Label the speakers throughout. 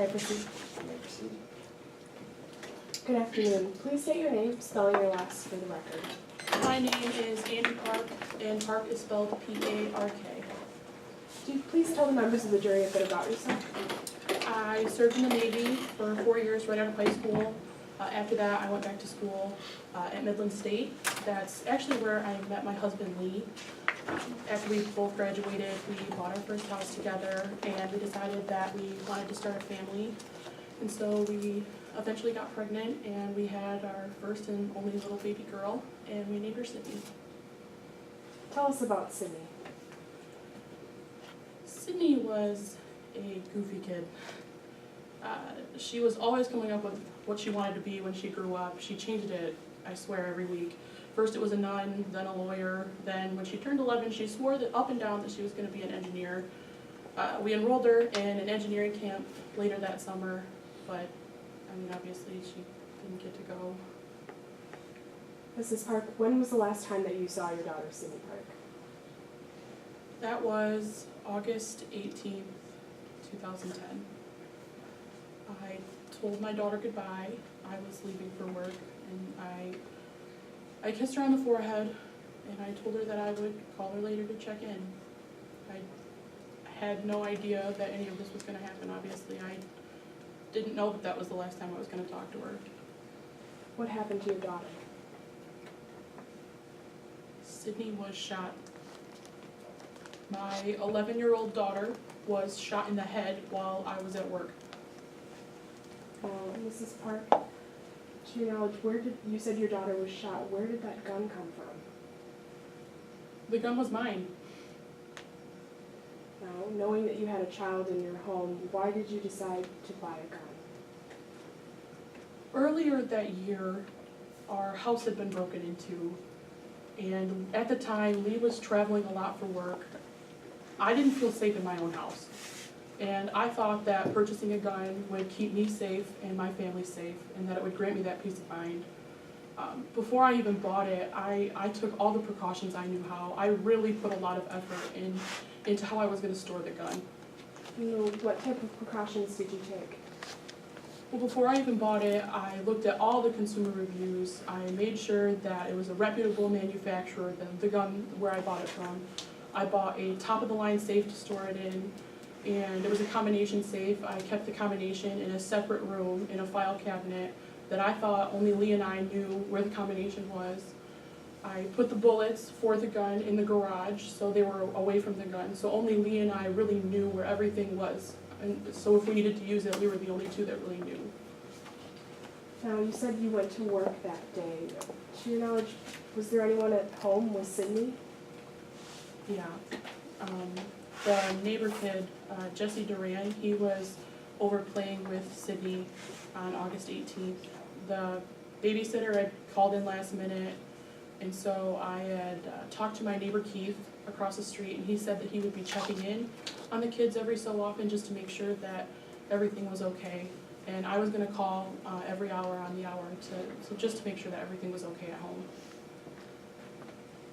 Speaker 1: Can I proceed?
Speaker 2: You may proceed.
Speaker 1: Good afternoon. Please state your name, spelling your last for the record.
Speaker 3: My name is Andy Park, and Park is spelled P-A-R-K.
Speaker 1: Do you please tell the members of the jury a bit about yourself?
Speaker 3: I served in the Navy for 4 years right out of high school. After that, I went back to school at Midland State. That's actually where I met my husband, Lee. After we both graduated, we bought our first house together, and we decided that we wanted to start a family. And so we eventually got pregnant, and we had our first and only little baby girl, and we named her Sydney.
Speaker 1: Tell us about Sydney.
Speaker 3: Sydney was a goofy kid. She was always coming up with what she wanted to be when she grew up. She changed it, I swear, every week. First it was a nun, then a lawyer, then when she turned 11, she swore that up and down that she was going to be an engineer. We enrolled her in an engineering camp later that summer, but I mean, obviously she didn't get to go.
Speaker 1: Mrs. Park, when was the last time that you saw your daughter, Sydney Park?
Speaker 3: That was August 18th, 2010. I told my daughter goodbye. I was leaving for work, and I kissed her on the forehead, and I told her that I would call her later to check in. I had no idea that any of this was going to happen, obviously. I didn't know that that was the last time I was going to talk to her.
Speaker 1: What happened to your daughter?
Speaker 3: Sydney was shot. My 11-year-old daughter was shot in the head while I was at work.
Speaker 1: Mrs. Park, to your knowledge, you said your daughter was shot. Where did that gun come from?
Speaker 3: The gun was mine.
Speaker 1: Now, knowing that you had a child in your home, why did you decide to buy a gun?
Speaker 3: Earlier that year, our house had been broken into, and at the time, Lee was traveling a lot for work. I didn't feel safe in my own house, and I thought that purchasing a gun would keep me safe and my family safe, and that it would grant me that peace of mind. Before I even bought it, I took all the precautions I knew how. I really put a lot of effort into how I was going to store the gun.
Speaker 1: What type of precautions did you take?
Speaker 3: Well, before I even bought it, I looked at all the consumer reviews. I made sure that it was a reputable manufacturer, the gun where I bought it from. I bought a top-of-the-line safe to store it in, and it was a combination safe. I kept the combination in a separate room in a file cabinet that I thought only Lee and I knew where the combination was. I put the bullets for the gun in the garage so they were away from the gun, so only Lee and I really knew where everything was. And so if we needed to use it, we were the only two that really knew.
Speaker 1: Now, you said you went to work that day. To your knowledge, was there anyone at home with Sydney?
Speaker 3: Yeah. The neighbor kid, Jesse Duran, he was over playing with Sydney on August 18th. The babysitter had called in last minute, and so I had talked to my neighbor Keith across the street, and he said that he would be checking in on the kids every so often just to make sure that everything was okay. And I was going to call every hour on the hour just to make sure that everything was okay at home.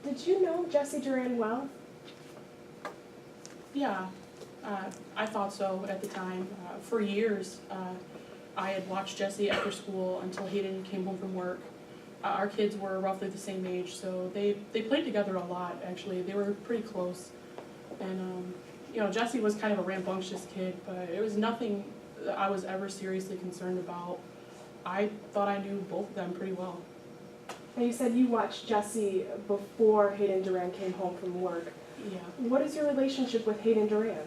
Speaker 1: Did you know Jesse Duran well?
Speaker 3: Yeah, I thought so at the time. For years, I had watched Jesse after school until Hayden came home from work. Our kids were roughly the same age, so they played together a lot, actually. They were pretty close. And, Jesse was kind of a rambunctious kid, but it was nothing that I was ever seriously concerned about. I thought I knew both of them pretty well.
Speaker 1: And you said you watched Jesse before Hayden Duran came home from work.
Speaker 3: Yeah.
Speaker 1: What is your relationship with Hayden Duran?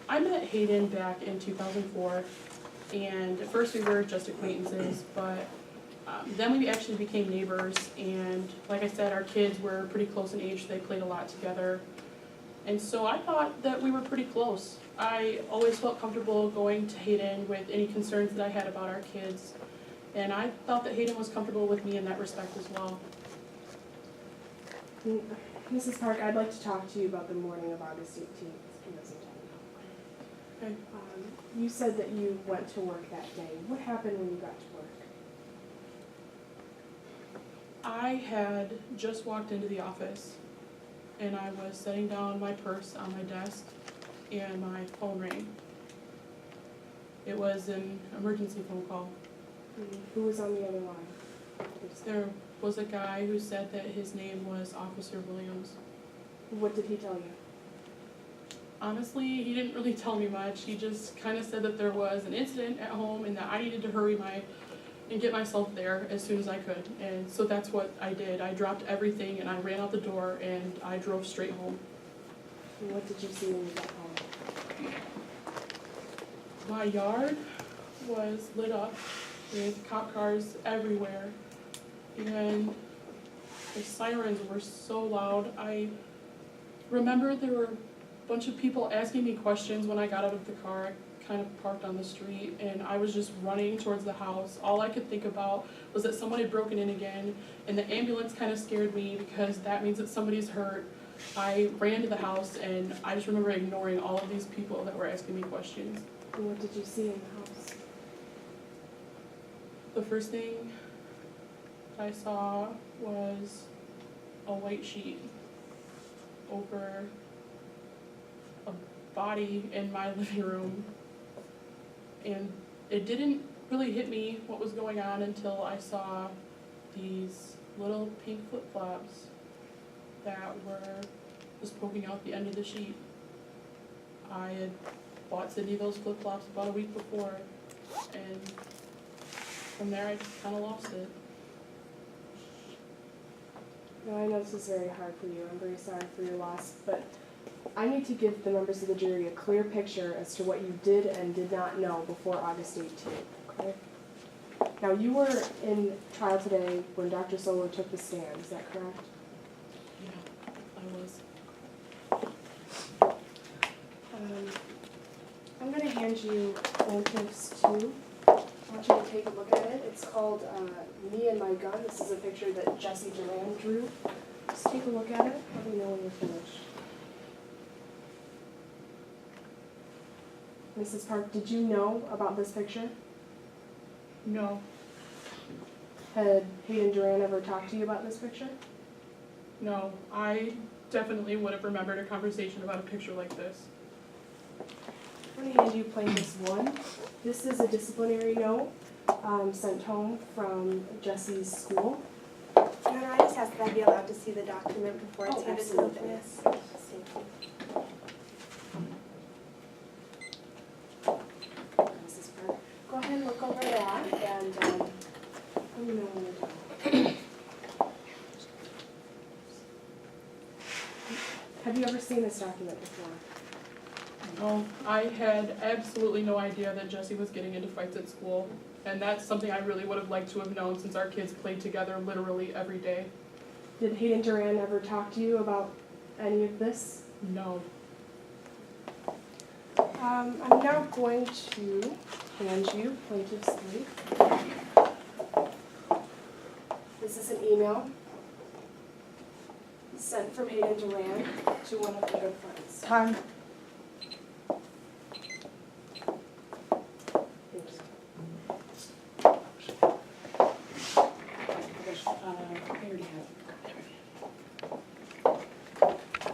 Speaker 3: I met Hayden back in 2004, and at first we were just acquaintances, but then we actually became neighbors, and like I said, our kids were pretty close in age, so they played a lot together. And so I thought that we were pretty close. I always felt comfortable going to Hayden with any concerns that I had about our kids, and I thought that Hayden was comfortable with me in that respect as well.
Speaker 1: Mrs. Park, I'd like to talk to you about the morning of August 18th, 2010.
Speaker 3: Okay.
Speaker 1: You said that you went to work that day. What happened when you got to work?
Speaker 3: I had just walked into the office, and I was setting down my purse on my desk, and my phone rang. It was an emergency phone call.
Speaker 1: Who was on the other line?
Speaker 3: There was a guy who said that his name was Officer Williams.
Speaker 1: What did he tell you?
Speaker 3: Honestly, he didn't really tell me much. He just kind of said that there was an incident at home and that I needed to hurry and get myself there as soon as I could. And so that's what I did. I dropped everything and I ran out the door and I drove straight home.
Speaker 1: And what did you see when you got home?
Speaker 3: My yard was lit up with cop cars everywhere, and the sirens were so loud. I remember there were a bunch of people asking me questions when I got out of the car. I kind of parked on the street, and I was just running towards the house. All I could think about was that someone had broken in again, and the ambulance kind of scared me because that means that somebody's hurt. I ran to the house, and I just remember ignoring all of these people that were asking me questions.
Speaker 1: And what did you see in the house?
Speaker 3: The first thing I saw was a white sheet over a body in my living room. And it didn't really hit me what was going on until I saw these little pink flip-flops that were just poking out the end of the sheet. I had bought Sydney those flip-flops about a week before, and from there I just kind of lost it.
Speaker 1: Now, I know this is very hard for you. I'm very sorry for your loss, but I need to give the members of the jury a clear picture as to what you did and did not know before August 18th, okay? Now, you were in trial today when Dr. Solo took the stand, is that correct?
Speaker 3: Yeah, I was.
Speaker 1: I'm going to hand you plaintiffs 2. I want you to take a look at it. It's called Me and My Gun. This is a picture that Jesse Duran drew. Just take a look at it. Let me know when you're finished. Mrs. Park, did you know about this picture?
Speaker 3: No,
Speaker 1: Had Hayden Duran ever talked to you about this picture?
Speaker 3: no, I definitely would have remembered a conversation about a picture like this.
Speaker 1: I'm going to hand you plaintiffs 1. This is a disciplinary note sent home from Jesse's school.
Speaker 2: Your Honor, I just ask that I be allowed to see the document before it's
Speaker 1: Oh,
Speaker 2: handed to the
Speaker 1: absolutely.
Speaker 2: witness.
Speaker 1: Mrs. Park, go ahead and look over that and let me know when you're done. Have you ever seen this document before?
Speaker 3: No, I had absolutely no idea that Jesse was getting into fights at school, and that's something I really would have liked to have known since our kids played together literally every day.
Speaker 1: Did Hayden Duran ever talk to you about any of this?
Speaker 3: No.
Speaker 1: I'm now going to hand you plaintiff's 3. This is an email sent from Hayden Duran to one of the good friends.
Speaker 4: Time.